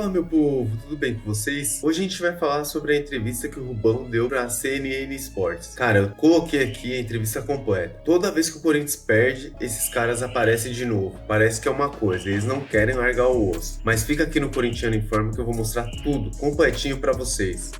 Fala, meu povo, tudo bem com vocês? Hoje a gente vai falar sobre a entrevista que o Rubão deu pra CNN Sports. Cara, eu coloquei aqui a entrevista completa. Toda vez que o Corinthians perde, esses caras aparecem de novo. Parece que é uma coisa, eles não querem largar o osso. Mas fica aqui no Corintiano Informe que eu vou mostrar tudo, completinho pra vocês.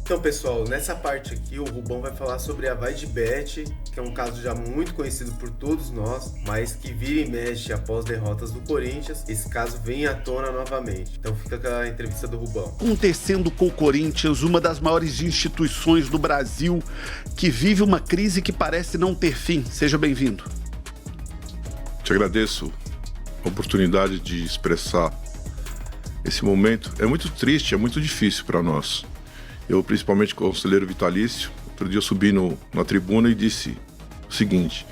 Então, pessoal, nessa parte aqui o Rubão vai falar sobre a Vai de Bet, que é um caso já muito conhecido por todos nós, mas que vira e mexe após derrotas do Corinthians. Esse caso vem à tona novamente. Então fica com a entrevista do Rubão. Acontecendo com o Corinthians, uma das maiores instituições do Brasil, que vive uma crise que parece não ter fim. Seja bem-vindo. Te agradeço a oportunidade de expressar esse momento. É muito triste, é muito difícil para nós. Eu, principalmente conselheiro vitalício, outro dia eu subi na tribuna e disse o seguinte: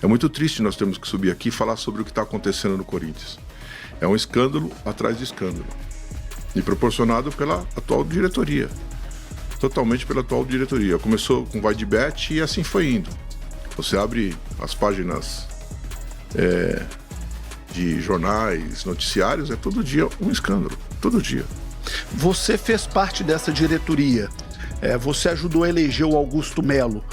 é muito triste nós termos que subir aqui e falar sobre o que está acontecendo no Corinthians. É um escândalo atrás de escândalo, e proporcionado pela atual diretoria, totalmente pela atual diretoria. Começou com Vai de Bet e assim foi indo. Você abre as páginas de jornais, noticiários, é todo dia um escândalo, todo dia. Você fez parte dessa diretoria, você ajudou a eleger o Augusto Melo.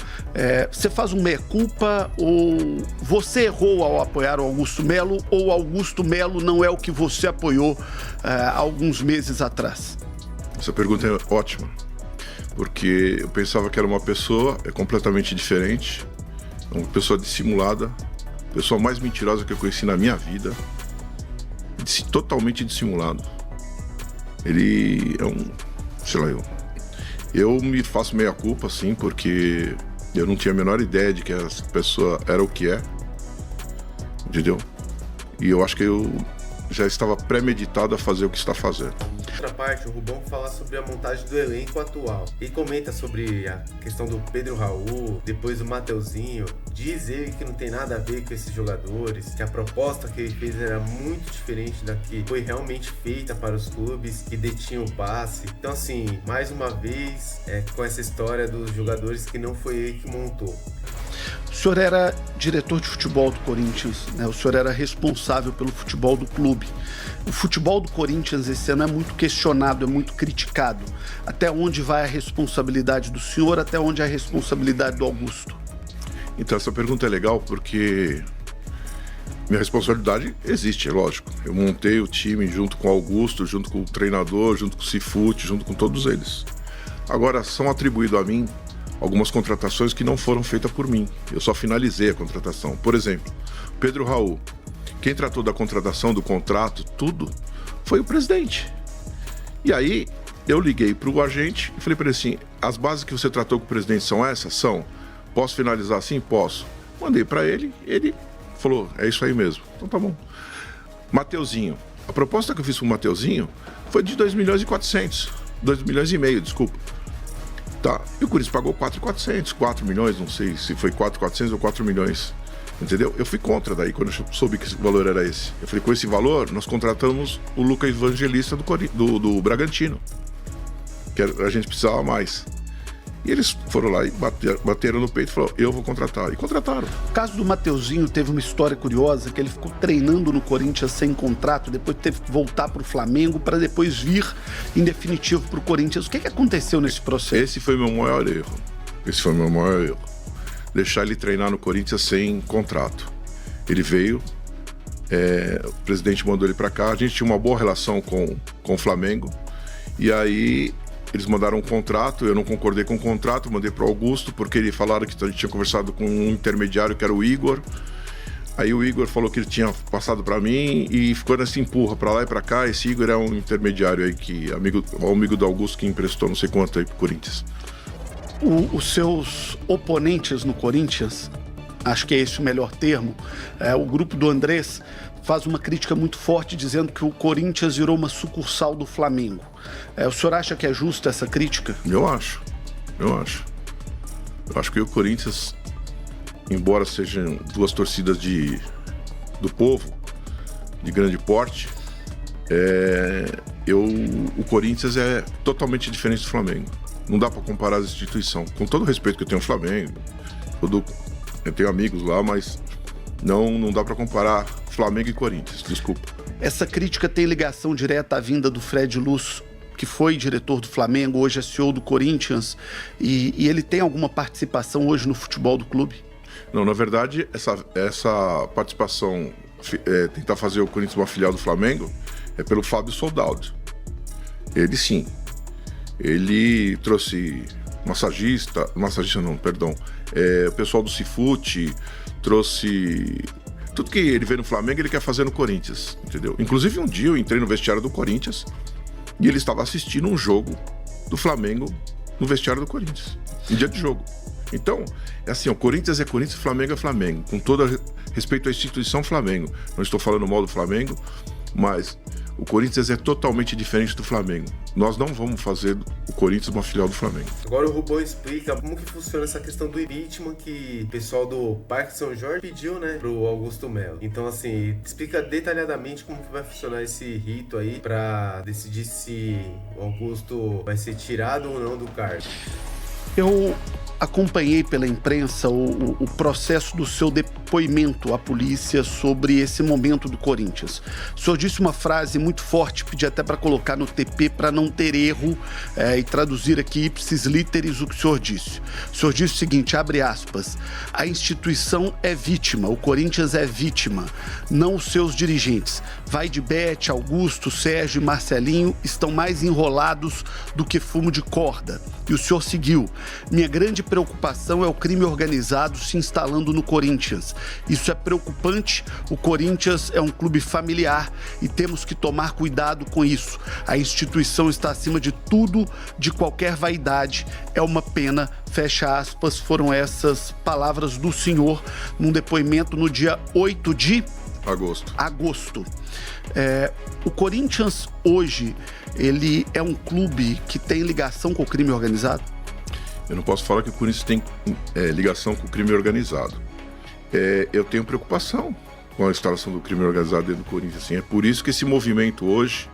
Você faz um meia-culpa ou você errou ao apoiar o Augusto Melo ou o Augusto Melo não é o que você apoiou há alguns meses atrás? Essa pergunta é ótima, porque eu pensava que era uma pessoa completamente diferente, uma pessoa dissimulada, a pessoa mais mentirosa que eu conheci na minha vida, totalmente dissimulado. Ele é eu me faço meia culpa, sim, porque eu não tinha a menor ideia de que essa pessoa era o que é, entendeu? E eu acho que eu já estava premeditado a fazer o que está fazendo. Outra parte, o Rubão fala sobre a montagem do elenco atual. Ele comenta sobre a questão do Pedro Raul, depois do Mateuzinho. Diz ele que não tem nada a ver com esses jogadores, que a proposta que ele fez era muito diferente da que foi realmente feita para os clubes que detinham o passe. Então, assim, mais uma vez, com essa história dos jogadores que não foi ele que montou. O senhor era diretor de futebol do Corinthians, né? O senhor era responsável pelo futebol do clube. O futebol do Corinthians esse ano é muito questionado, é muito criticado. Até onde vai a responsabilidade do senhor, até onde é a responsabilidade do Augusto? Então essa pergunta é legal porque minha responsabilidade existe, é lógico. Eu montei o time junto com o Augusto, junto com o treinador, junto com o Cifute, junto com todos eles. Agora, são atribuídos a mim algumas contratações que não foram feitas por mim. Eu só finalizei a contratação. Por exemplo, Pedro Raul. Quem tratou da contratação, do contrato, tudo, foi o presidente. E aí, eu liguei para o agente e falei para ele assim: as bases que você tratou com o presidente são essas? São. Posso finalizar assim? Posso. Mandei para ele, ele falou: é isso aí mesmo. Então tá bom. Mateuzinho. A proposta que eu fiz com o Mateuzinho foi de 2 milhões e 400. 2 milhões e meio, desculpa. Tá. E o Corinthians pagou 4.400, 4 milhões, não sei se foi 4.400 ou 4 milhões. Entendeu? Eu fui contra daí, quando eu soube que esse valor era esse. Eu falei: com esse valor, nós contratamos o Lucas Evangelista do Bragantino, que a gente precisava mais. E eles foram lá e bateram no peito e falaram: eu vou contratar. E contrataram. O caso do Mateuzinho teve uma história curiosa, que ele ficou treinando no Corinthians sem contrato, depois teve que voltar para o Flamengo, para depois vir em definitivo para o Corinthians. O que aconteceu nesse processo? Esse foi meu maior erro. Deixar ele treinar no Corinthians sem contrato. Ele veio, o presidente mandou ele para cá, a gente tinha uma boa relação com o Flamengo, e aí eles mandaram um contrato, eu não concordei com o contrato, mandei para o Augusto, porque eles falaram que a gente tinha conversado com um intermediário que era o Igor. Aí o Igor falou que ele tinha passado para mim e ficou nessa empurra para lá e para cá. Esse Igor é um intermediário aí, amigo do Augusto, que emprestou não sei quanto aí pro Corinthians. Os seus oponentes no Corinthians, acho que é esse o melhor termo, o grupo do Andrés faz uma crítica muito forte dizendo que o Corinthians virou uma sucursal do Flamengo. O senhor acha que é justa essa crítica? Eu acho. Eu acho que o Corinthians, embora sejam duas torcidas do povo, de grande porte, o Corinthians é totalmente diferente do Flamengo. Não dá para comparar as instituições. Com todo o respeito que eu tenho ao Flamengo, eu tenho amigos lá, mas Não dá para comparar Flamengo e Corinthians, desculpa. Essa crítica tem ligação direta à vinda do Fred Luz, que foi diretor do Flamengo, hoje é CEO do Corinthians, e ele tem alguma participação hoje no futebol do clube? Não, na verdade, essa participação, tentar fazer o Corinthians uma filial do Flamengo, é pelo Fábio Soldado. Ele sim. Ele trouxe o pessoal do Cifute, trouxe tudo que ele vê no Flamengo, ele quer fazer no Corinthians, entendeu? Inclusive um dia eu entrei no vestiário do Corinthians e ele estava assistindo um jogo do Flamengo no vestiário do Corinthians, em dia de jogo. Então, é assim, o Corinthians é Corinthians, o Flamengo é Flamengo, com todo respeito à instituição Flamengo. Não estou falando mal do Flamengo, mas o Corinthians é totalmente diferente do Flamengo. Nós não vamos fazer o Corinthians uma filial do Flamengo. Agora o Rubão explica como que funciona essa questão do impeachment que o pessoal do Parque São Jorge pediu, né, pro Augusto Melo. Então, assim, explica detalhadamente como que vai funcionar esse rito aí pra decidir se o Augusto vai ser tirado ou não do cargo. Eu acompanhei pela imprensa o processo do seu depoimento à polícia sobre esse momento do Corinthians. O senhor disse uma frase muito forte, pedi até para colocar no TP para não ter erro e traduzir aqui ipsis literis o que o senhor disse. O senhor disse o seguinte, abre aspas, a instituição é vítima, o Corinthians é vítima, não os seus dirigentes. Vai de Bete, Augusto, Sérgio e Marcelinho estão mais enrolados do que fumo de corda. E o senhor seguiu. Minha grande preocupação é o crime organizado se instalando no Corinthians. Isso é preocupante. O Corinthians é um clube familiar e temos que tomar cuidado com isso. A instituição está acima de tudo, de qualquer vaidade. É uma pena, fecha aspas, foram essas palavras do senhor num depoimento no dia 8 de agosto. O Corinthians hoje, ele é um clube que tem ligação com o crime organizado? Eu não posso falar que o Corinthians tem ligação com o crime organizado. Eu tenho preocupação com a instalação do crime organizado dentro do Corinthians. Assim. É por isso que esse movimento hoje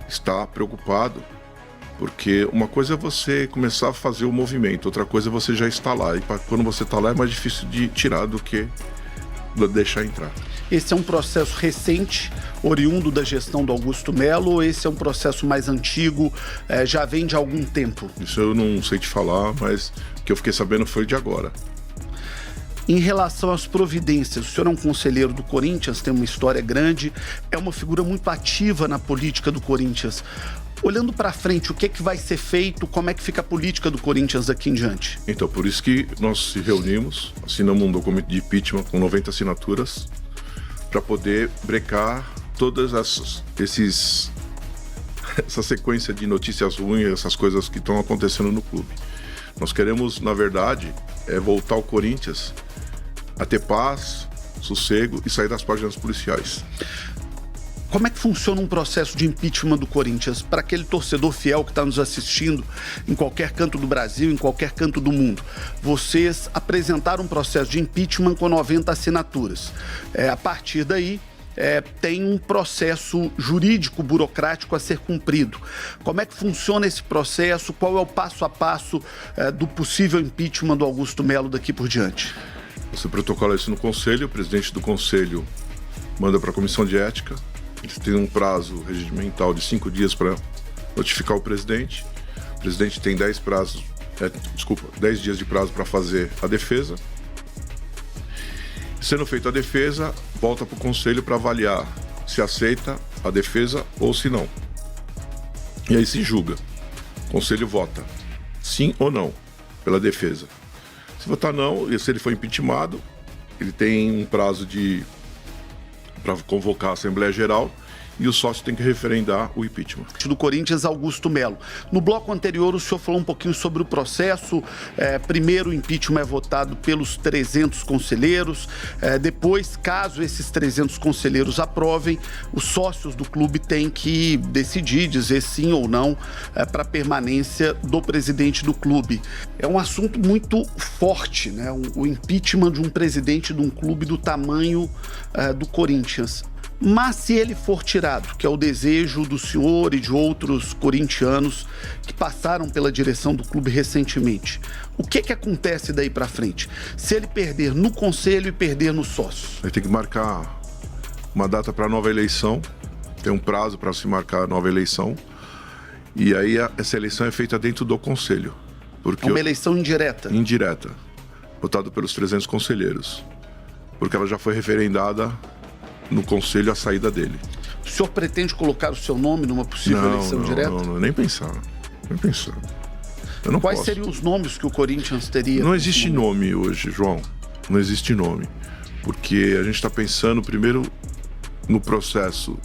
está preocupado, porque uma coisa é você começar a fazer o movimento, outra coisa é você já estar lá. E quando você está lá é mais difícil de tirar do que deixar entrar. Esse é um processo recente, oriundo da gestão do Augusto Melo, ou esse é um processo mais antigo, já vem de algum tempo? Isso eu não sei te falar, mas o que eu fiquei sabendo foi de agora. Em relação às providências, o senhor é um conselheiro do Corinthians, tem uma história grande, é uma figura muito ativa na política do Corinthians. Olhando para frente, o que é que vai ser feito? Como é que fica a política do Corinthians daqui em diante? Então, por isso que nós se reunimos, assinamos um documento de impeachment com 90 assinaturas para poder brecar todas essa sequência de notícias ruins, essas coisas que estão acontecendo no clube. Nós queremos, na verdade, voltar ao Corinthians a ter paz, sossego e sair das páginas policiais. Como é que funciona um processo de impeachment do Corinthians para aquele torcedor fiel que está nos assistindo em qualquer canto do Brasil, em qualquer canto do mundo? Vocês apresentaram um processo de impeachment com 90 assinaturas. A partir daí, tem um processo jurídico, burocrático a ser cumprido. Como é que funciona esse processo? Qual é o passo a passo do possível impeachment do Augusto Melo daqui por diante? Você protocola isso no Conselho, o presidente do Conselho manda para a Comissão de Ética. Eles têm um prazo regimental de 5 dias para notificar o presidente. O presidente tem 10 dias de prazo para fazer a defesa. Sendo feita a defesa, volta para o Conselho para avaliar se aceita a defesa ou se não. E aí se julga. O Conselho vota sim ou não pela defesa. Se votar não, e se ele for impeachmentado, ele tem um prazo para convocar a Assembleia Geral e o sócio tem que referendar o impeachment. Do Corinthians, Augusto Melo. No bloco anterior, o senhor falou um pouquinho sobre o processo. Primeiro, o impeachment é votado pelos 300 conselheiros. Depois, caso esses 300 conselheiros aprovem, os sócios do clube têm que decidir, dizer sim ou não para a permanência do presidente do clube. É um assunto muito forte, né? O impeachment de um presidente de um clube do tamanho do Corinthians. Mas se ele for tirado, que é o desejo do senhor e de outros corintianos que passaram pela direção do clube recentemente, o que acontece daí para frente? Se ele perder no conselho e perder nos sócios? Vai ter que marcar uma data para nova eleição, tem um prazo para se marcar a nova eleição, e aí essa eleição é feita dentro do conselho. Porque é uma eleição indireta? Indireta, votada pelos 300 conselheiros, porque ela já foi referendada no conselho a saída dele. O senhor pretende colocar o seu nome numa possível eleição direta? Não, nem pensar. Eu não Quais posso. seriam os nomes que o Corinthians teria? Não existe nome hoje, João. Não existe nome. Porque a gente está pensando primeiro no processo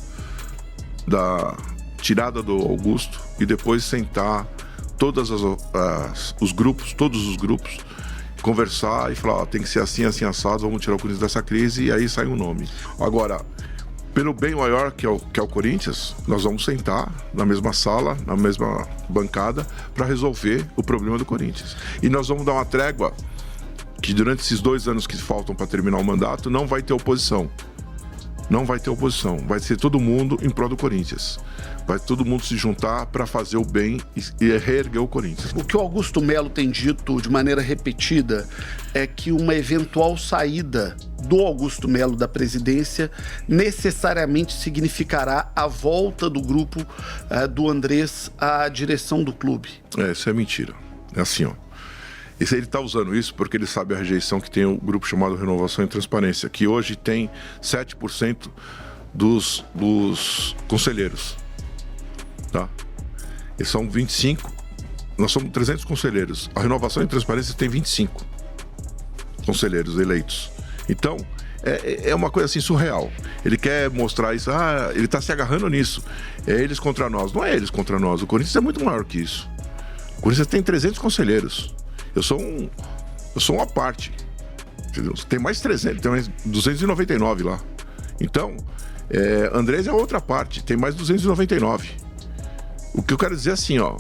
da tirada do Augusto e depois sentar todos os grupos, conversar e falar, ó, tem que ser assim, assim, assado, vamos tirar o Corinthians dessa crise, e aí sai um nome. Agora, pelo bem maior que é o Corinthians, nós vamos sentar na mesma sala, na mesma bancada, para resolver o problema do Corinthians. E nós vamos dar uma trégua que durante esses 2 anos que faltam para terminar o mandato, não vai ter oposição. Não vai ter oposição. Vai ser todo mundo em prol do Corinthians. Vai todo mundo se juntar para fazer o bem e reerguer o Corinthians. O que o Augusto Melo tem dito de maneira repetida é que uma eventual saída do Augusto Melo da presidência necessariamente significará a volta do grupo do Andrés à direção do clube. Isso é mentira. É assim, ó. Ele está usando isso porque ele sabe a rejeição que tem o grupo chamado Renovação e Transparência, que hoje tem 7% dos conselheiros. Tá? Eles são 25, nós somos 300 conselheiros. A Renovação e Transparência tem 25 conselheiros eleitos. Então, é uma coisa assim surreal. Ele quer mostrar isso, ele está se agarrando nisso. É eles contra nós. Não é eles contra nós. O Corinthians é muito maior que isso. O Corinthians tem 300 conselheiros. Eu sou uma parte, entendeu? Tem mais 300, tem mais 299 lá. Então, Andrés é outra parte, tem mais 299. O que eu quero dizer é assim, ó,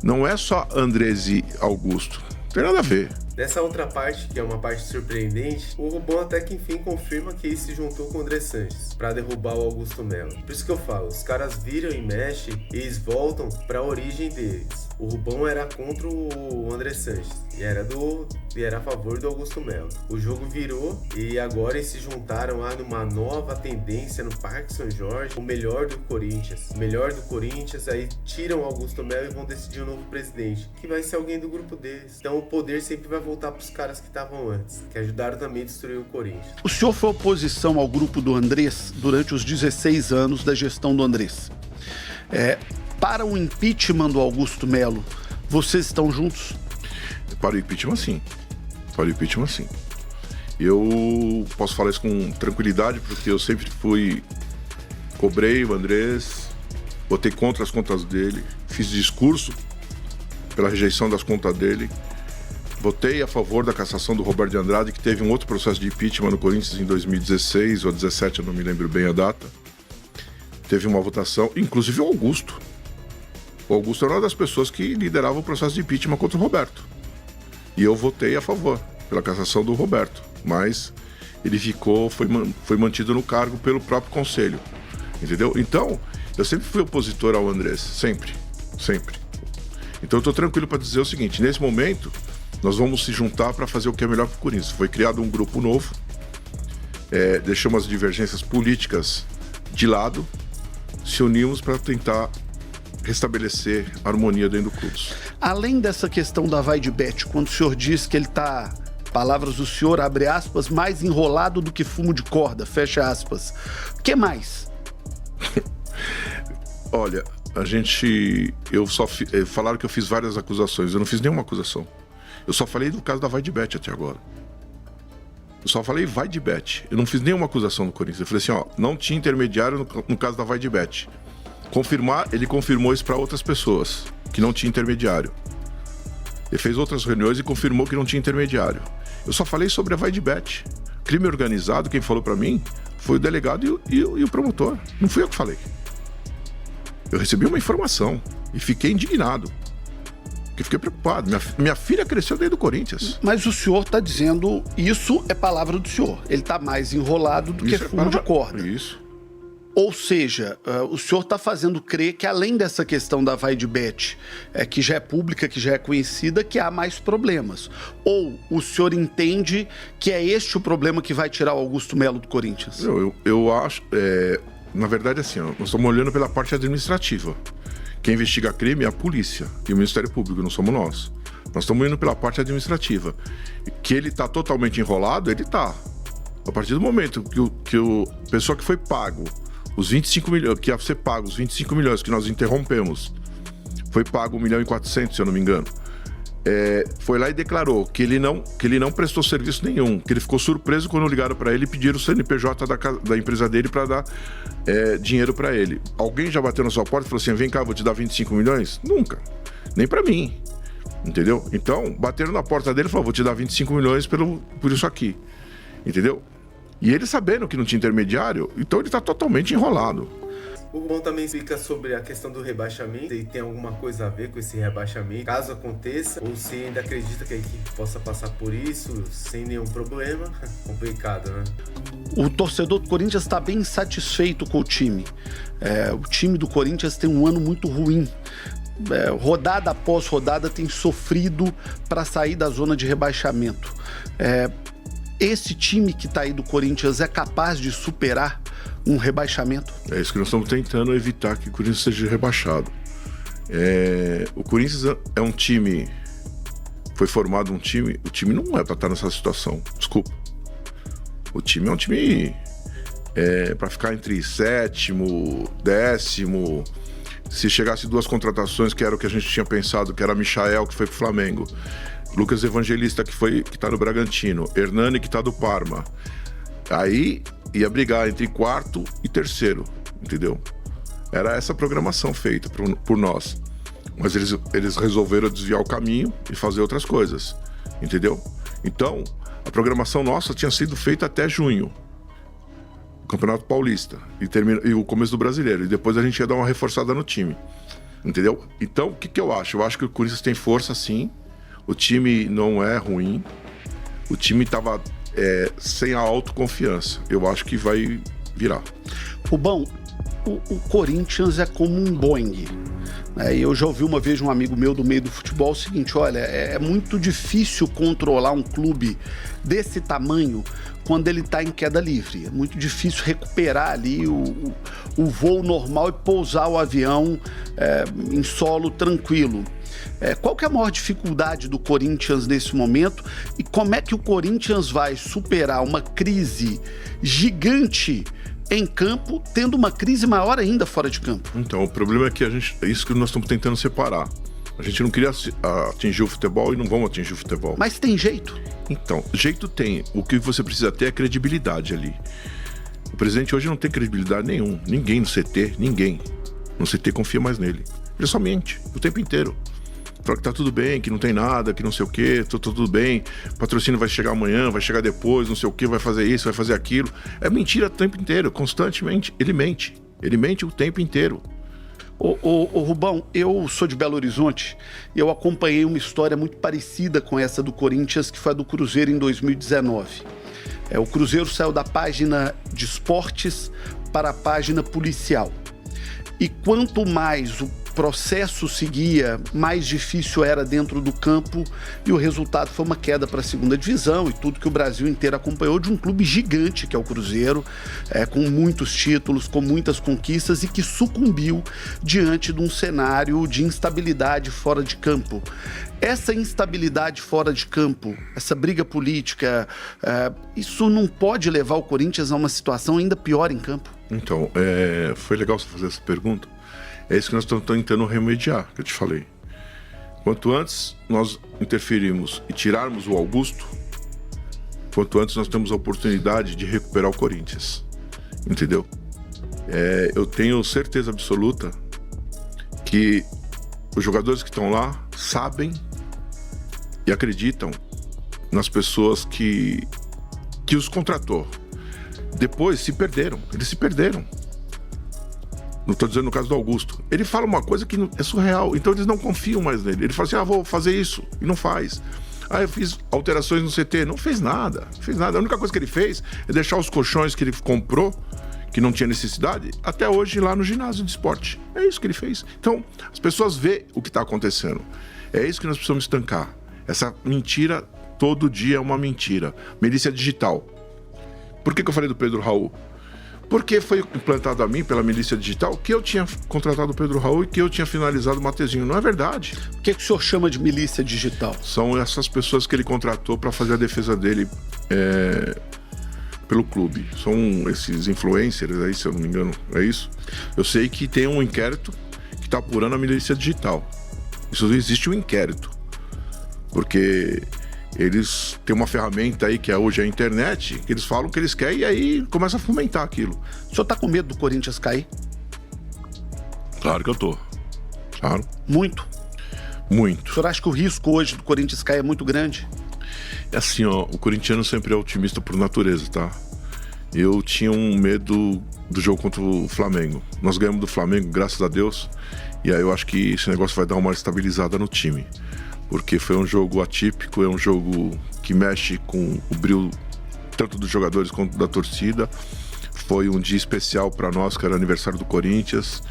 não é só Andrés e Augusto, não tem nada a ver. Nessa outra parte, que é uma parte surpreendente, o Rubão até que enfim confirma que ele se juntou com o André Sanches para derrubar o Augusto Melo. Por isso que eu falo, os caras viram e mexem e eles voltam para a origem deles. O Rubão era contra o André Sanches e era a favor do Augusto Melo. O jogo virou e agora eles se juntaram numa nova tendência no Parque São Jorge, o melhor do Corinthians. O melhor do Corinthians, aí tiram o Augusto Melo e vão decidir o novo presidente, que vai ser alguém do grupo deles. Então o poder sempre vai voltar para os caras que estavam antes, que ajudaram também a destruir o Corinthians. O senhor foi oposição ao grupo do Andrés durante os 16 anos da gestão do Andrés. Para o impeachment do Augusto Melo, vocês estão juntos? Para o impeachment, sim. Eu posso falar isso com tranquilidade, porque eu sempre cobrei o Andrés, votei contra as contas dele, fiz discurso pela rejeição das contas dele, votei a favor da cassação do Roberto de Andrade, que teve um outro processo de impeachment no Corinthians em 2016 ou 2017, eu não me lembro bem a data. Teve uma votação, inclusive o Augusto. O Augusto era uma das pessoas que liderava o processo de impeachment contra o Roberto. E eu votei a favor pela cassação do Roberto, mas ele foi mantido no cargo pelo próprio conselho, entendeu? Então, eu sempre fui opositor ao Andrés, sempre. Então eu estou tranquilo para dizer o seguinte, nesse momento, nós vamos se juntar para fazer o que é melhor para o Corinthians. Foi criado um grupo novo, deixamos as divergências políticas de lado, se unimos para tentar restabelecer a harmonia dentro do clube. Além dessa questão da vai-de-bet, quando o senhor diz que ele está, palavras do senhor, abre aspas, mais enrolado do que fumo de corda, fecha aspas, o que mais? Olha, falaram que eu fiz várias acusações, eu não fiz nenhuma acusação. Eu só falei do caso da vai-de-bet até agora. Eu só falei vai-de-bet, eu não fiz nenhuma acusação no Corinthians. Eu falei assim, ó, não tinha intermediário no caso da vai-de-bet. Ele confirmou isso para outras pessoas, que não tinha intermediário. Ele fez outras reuniões e confirmou que não tinha intermediário. Eu só falei sobre a vai-de-bet. Crime organizado, quem falou para mim foi o delegado e o promotor. Não fui eu que falei. Eu recebi uma informação e fiquei indignado. Porque fiquei preocupado. Minha filha cresceu dentro do Corinthians. Mas o senhor está dizendo, isso é palavra do senhor. Ele está mais enrolado do que fumo de corda. Isso. Ou seja, o senhor está fazendo crer que além dessa questão da vaidebet, que já é pública, que já é conhecida, que há mais problemas. Ou o senhor entende que é este o problema que vai tirar o Augusto Melo do Corinthians? Eu acho... na verdade, assim, nós estamos olhando pela parte administrativa. Quem investiga crime é a polícia e o Ministério Público, não somos nós. Nós estamos indo pela parte administrativa. Que ele está totalmente enrolado, ele está. A partir do momento que o pessoa que foi pago, os 25 milhões, que ia ser pago, os 25 milhões que nós interrompemos, foi pago 1,4 milhão, se eu não me engano, foi lá e declarou que ele não prestou serviço nenhum, que ele ficou surpreso quando ligaram para ele e pediram o CNPJ da empresa dele para dar dinheiro para ele. Alguém já bateu na sua porta e falou assim, vem cá, vou te dar 25 milhões? Nunca. Nem para mim. Entendeu? Então, bateram na porta dele e falaram, vou te dar 25 milhões por isso aqui. Entendeu? E ele sabendo que não tinha intermediário, então ele está totalmente enrolado. O Rubão também explica sobre a questão do rebaixamento e tem alguma coisa a ver com esse rebaixamento, caso aconteça, ou se ainda acredita que a equipe possa passar por isso sem nenhum problema. Complicado, né? O torcedor do Corinthians está bem insatisfeito com o time. O time do Corinthians tem um ano muito ruim. Rodada após rodada tem sofrido para sair da zona de rebaixamento. Esse time que está aí do Corinthians é capaz de superar um rebaixamento? É isso que nós estamos tentando evitar, que o Corinthians seja rebaixado. O Corinthians é um time, foi formado um time, o time não é para estar nessa situação, desculpa. O time é um time para ficar entre 7º, 10º. Se chegasse 2 contratações, que era o que a gente tinha pensado, que era Michael, que foi pro Flamengo, Lucas Evangelista, que tá no Bragantino, Hernani, que tá do Parma, aí ia brigar entre 4º e 3º, entendeu? Era essa programação feita por nós. Mas eles resolveram desviar o caminho e fazer outras coisas, entendeu? Então, a programação nossa tinha sido feita até junho. Campeonato Paulista e o começo do Brasileiro, e depois a gente ia dar uma reforçada no time, entendeu? Então, o que eu acho? Eu acho que o Corinthians tem força, sim, o time não é ruim, o time estava sem a autoconfiança, eu acho que vai virar. Rubão, o Corinthians é como um Boeing, né? Eu já ouvi uma vez de um amigo meu do meio do futebol o seguinte, olha, é muito difícil controlar um clube desse tamanho quando ele está em queda livre. É muito difícil recuperar ali o voo normal e pousar o avião em solo tranquilo. Qual que é a maior dificuldade do Corinthians nesse momento e como é que o Corinthians vai superar uma crise gigante em campo, tendo uma crise maior ainda fora de campo? Então, o problema é que é isso que nós estamos tentando separar. A gente não queria atingir o futebol e não vamos atingir o futebol. Mas tem jeito? Então, jeito tem. O que você precisa ter é credibilidade ali. O presidente hoje não tem credibilidade nenhum. Ninguém no CT, ninguém. No CT confia mais nele. Ele só mente o tempo inteiro. Fala que tá tudo bem, que não tem nada, que não sei o quê, tudo bem, patrocínio vai chegar amanhã, vai chegar depois, não sei o quê, vai fazer isso, vai fazer aquilo. É mentira o tempo inteiro, constantemente. Ele mente o tempo inteiro. Ô Rubão, eu sou de Belo Horizonte e eu acompanhei uma história muito parecida com essa do Corinthians, que foi a do Cruzeiro em 2019. O Cruzeiro saiu da página de esportes para a página policial. E quanto mais o processo seguia, mais difícil era dentro do campo e o resultado foi uma queda para a 2ª divisão e tudo que o Brasil inteiro acompanhou de um clube gigante que é o Cruzeiro, com muitos títulos, com muitas conquistas e que sucumbiu diante de um cenário de instabilidade fora de campo. Essa instabilidade fora de campo, essa briga política, isso não pode levar o Corinthians a uma situação ainda pior em campo? Então, foi legal você fazer essa pergunta. É isso que nós estamos tentando remediar, que eu te falei. Quanto antes nós interferirmos e tirarmos o Augusto, quanto antes nós temos a oportunidade de recuperar o Corinthians. Entendeu? Eu tenho certeza absoluta que os jogadores que estão lá sabem e acreditam nas pessoas que os contratou. Depois eles se perderam. Não estou dizendo no caso do Augusto. Ele fala uma coisa que é surreal, então eles não confiam mais nele. Ele fala assim, vou fazer isso, e não faz. Eu fiz alterações no CT, não fez nada. A única coisa que ele fez é deixar os colchões que ele comprou, que não tinha necessidade, até hoje lá no ginásio de esporte. É isso que ele fez. Então, as pessoas vê o que está acontecendo. É isso que nós precisamos estancar. Essa mentira, todo dia é uma mentira. Milícia digital. Por que eu falei do Pedro Raul? Porque foi implantado a mim pela milícia digital que eu tinha contratado o Pedro Raul e que eu tinha finalizado o Mateuzinho. Não é verdade. O que o senhor chama de milícia digital? São essas pessoas que ele contratou para fazer a defesa dele pelo clube. São esses influencers aí, se eu não me engano, é isso? Eu sei que tem um inquérito que está apurando a milícia digital. Isso existe um inquérito. Porque eles têm uma ferramenta aí que é hoje a internet, que eles falam o que eles querem e aí começa a fomentar aquilo. O senhor tá com medo do Corinthians cair? Claro que eu tô. Claro. Muito? Muito. O senhor acha que o risco hoje do Corinthians cair é muito grande? É assim, ó, o corintiano sempre é otimista por natureza, tá? Eu tinha um medo do jogo contra o Flamengo. Nós ganhamos do Flamengo, graças a Deus, e aí eu acho que esse negócio vai dar uma estabilizada no time. Porque foi um jogo atípico, é um jogo que mexe com o brilho tanto dos jogadores quanto da torcida. Foi um dia especial para nós, que era aniversário do Corinthians.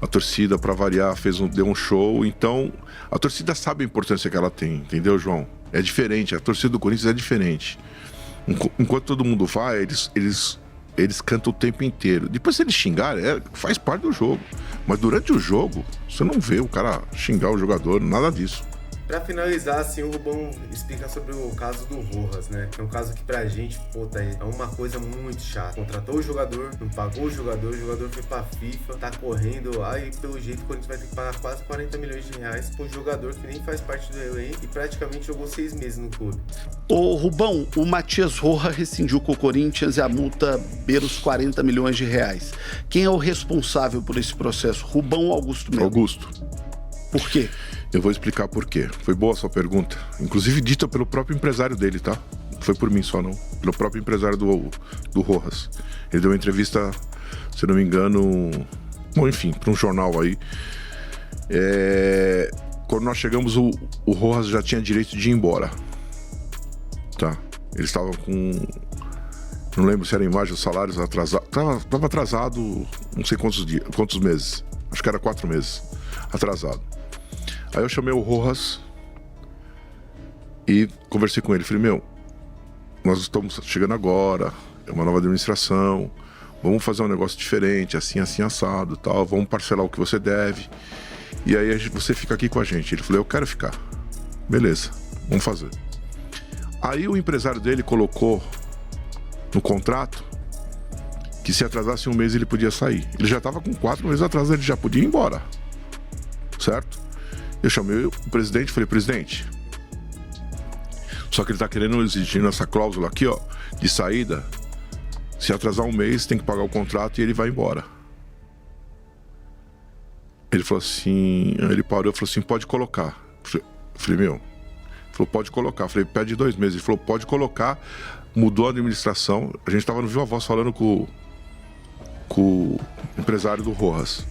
A torcida, para variar, deu um show. Então, a torcida sabe a importância que ela tem, entendeu, João? É diferente, a torcida do Corinthians é diferente. Enquanto todo mundo vai, eles cantam o tempo inteiro. Depois, se eles xingarem, faz parte do jogo. Mas durante o jogo, você não vê o cara xingar o jogador, nada disso. Pra finalizar, assim, o Rubão explica sobre o caso do Rojas, né? É um caso que pra gente, é uma coisa muito chata. Contratou o jogador, não pagou o jogador foi pra FIFA, tá correndo, aí pelo jeito o Corinthians vai ter que pagar quase 40 milhões de reais pra um jogador que nem faz parte do elenco e praticamente jogou 6 meses no clube. Ô Rubão, o Matias Rojas rescindiu com o Corinthians e a multa beira os 40 milhões de reais. Quem é o responsável por esse processo? Rubão ou Augusto Melo? Augusto. Por quê? Eu vou explicar por quê. Foi boa a sua pergunta. Inclusive dita pelo próprio empresário dele, tá? Não foi por mim só, não. Pelo próprio empresário do Rojas. Ele deu uma entrevista, se não me engano... Bom, enfim, para um jornal aí. Quando nós chegamos, o Rojas já tinha direito de ir embora. Tá? Ele estava com... Não lembro se era em margem os salários atrasados. Tava atrasado não sei quantos meses. Acho que era 4 meses. Atrasado. Aí eu chamei o Rojas e conversei com ele. Falei, nós estamos chegando agora, é uma nova administração, vamos fazer um negócio diferente, assim, assado, tal, vamos parcelar o que você deve. E aí você fica aqui com a gente. Ele falou, eu quero ficar. Beleza, vamos fazer. Aí o empresário dele colocou no contrato que se atrasasse 1 mês ele podia sair. Ele já estava com 4 meses atrás, ele já podia ir embora. Certo? Eu chamei o presidente e falei, presidente, só que ele tá querendo exigir essa cláusula aqui, ó, de saída. Se atrasar 1 mês, tem que pagar o contrato e ele vai embora. Ele falou assim, ele parou e falou assim, pode colocar. Eu falei, ele falou, pode colocar. Eu falei, pede 2 meses. Ele falou, pode colocar. Mudou a administração. A gente tava no Viva Voz falando com o empresário do Rojas.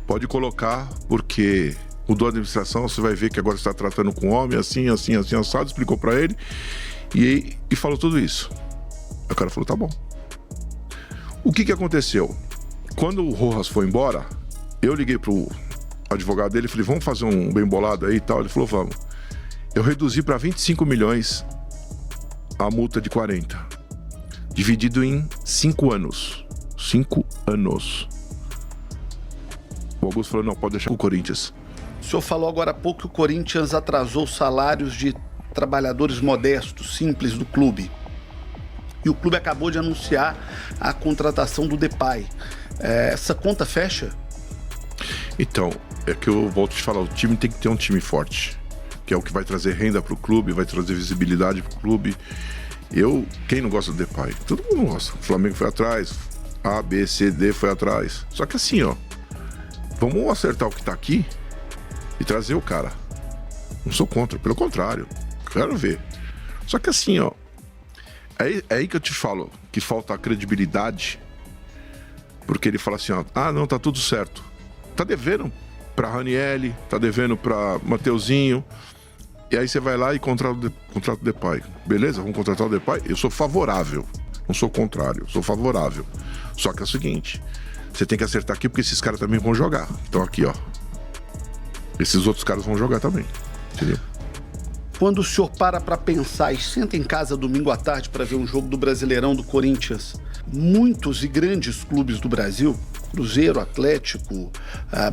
Pode colocar, porque mudou a administração, você vai ver que agora está tratando com homem, assim, assado, explicou pra ele e falou tudo isso. Aí o cara falou, tá bom. O que aconteceu? Quando o Rojas foi embora, eu liguei pro advogado dele e falei, vamos fazer um bem bolado aí e tal? Ele falou, vamos. Eu reduzi para 25 milhões a multa de 40, dividido em 5 anos. 5 anos. O Augusto falou, não, pode deixar com o Corinthians. O senhor falou agora há pouco que o Corinthians atrasou os salários de trabalhadores modestos, simples do clube. E o clube acabou de anunciar a contratação do Depay. Essa conta fecha? Então, é que eu volto a te falar, o time tem que ter um time forte, que é o que vai trazer renda pro clube, vai trazer visibilidade pro clube. Quem não gosta do Depay? Todo mundo gosta. O Flamengo foi atrás, A, B, C, D foi atrás. Só que assim, ó, vamos acertar o que tá aqui e trazer o cara. Não sou contra, pelo contrário, quero ver. Só que assim, ó, é aí que eu te falo que falta a credibilidade, porque ele fala assim, ó, não, tá tudo certo. Tá devendo pra Ranieri, tá devendo pra Mateuzinho, e aí você vai lá e contrata o Depay. Beleza, vamos contratar o Depay? Eu sou favorável. Não sou contrário, sou favorável. Só que é o seguinte, você tem que acertar aqui porque esses caras também vão jogar. Então aqui, ó. Esses outros caras vão jogar também. Entendeu? Quando o senhor para pensar e senta em casa domingo à tarde para ver um jogo do Brasileirão do Corinthians, muitos e grandes clubes do Brasil, Cruzeiro, Atlético,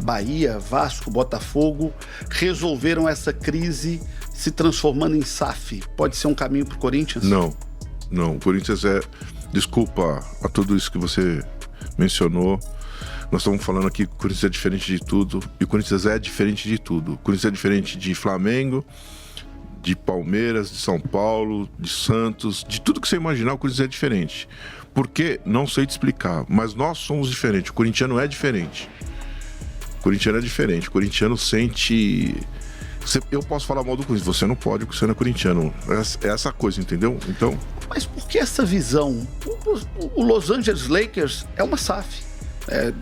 Bahia, Vasco, Botafogo, resolveram essa crise se transformando em SAF. Pode ser um caminho para o Corinthians? Não. O Corinthians desculpa a tudo isso que você mencionou. Nós estamos falando aqui que o Corinthians é diferente de tudo. E o Corinthians é diferente de tudo. O Corinthians é diferente de Flamengo, de Palmeiras, de São Paulo, de Santos, de tudo que você imaginar, o Corinthians é diferente. Por quê? Não sei te explicar, mas nós somos diferentes. O corintiano é diferente. O corintiano sente... Eu posso falar mal do Corinthians, você não pode, porque você não é corintiano. É essa coisa, entendeu? Então... Mas por que essa visão? O Los Angeles Lakers é uma SAF.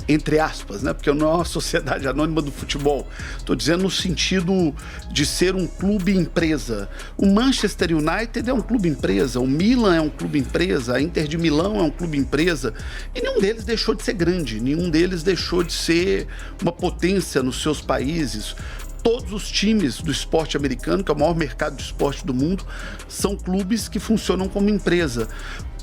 Entre aspas, né? Porque não é uma sociedade anônima do futebol. Estou dizendo no sentido de ser um clube empresa. O Manchester United é um clube empresa, o Milan é um clube empresa, a Inter de Milão é um clube empresa, e nenhum deles deixou de ser grande, nenhum deles deixou de ser uma potência nos seus países. Todos os times do esporte americano, que é o maior mercado de esporte do mundo, são clubes que funcionam como empresa.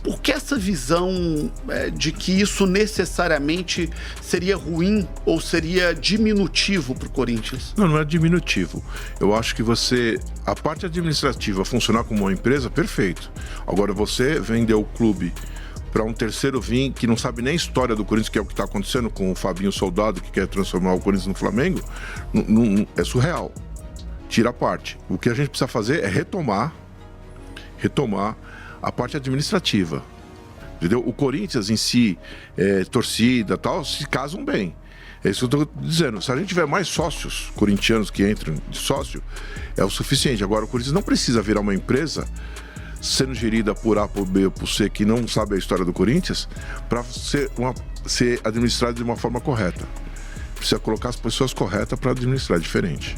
Por que essa visão de que isso necessariamente seria ruim ou seria diminutivo para o Corinthians? Não é diminutivo. Eu acho que a parte administrativa funcionar como uma empresa, perfeito. Agora, você vender o clube para um terceiro vir que não sabe nem a história do Corinthians, que é o que está acontecendo com o Fabinho Soldado, que quer transformar o Corinthians no Flamengo, é surreal. Tira a parte. O que a gente precisa fazer é retomar a parte administrativa, entendeu? O Corinthians em si, torcida e tal, se casam bem. É isso que eu estou dizendo. Se a gente tiver mais sócios corintianos que entram de sócio, é o suficiente. Agora, o Corinthians não precisa virar uma empresa sendo gerida por A, por B ou por C, que não sabe a história do Corinthians, para ser administrado de uma forma correta. Precisa colocar as pessoas corretas para administrar, diferente.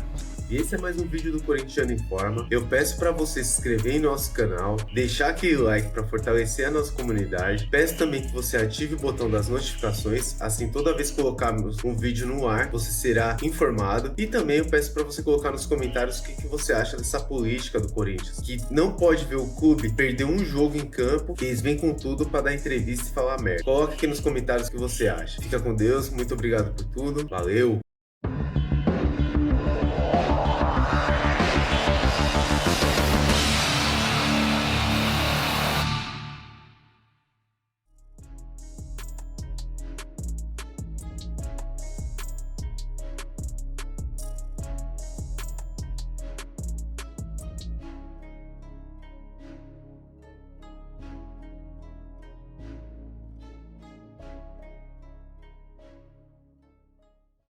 E esse é mais um vídeo do Corintiano Informa. Eu peço para você se inscrever em nosso canal, deixar aquele like para fortalecer a nossa comunidade. Peço também que você ative o botão das notificações, assim toda vez que colocarmos um vídeo no ar, você será informado. E também eu peço para você colocar nos comentários o que você acha dessa política do Corinthians, que não pode ver o clube perder um jogo em campo, que eles vêm com tudo para dar entrevista e falar merda. Coloque aqui nos comentários o que você acha. Fica com Deus, muito obrigado por tudo, valeu!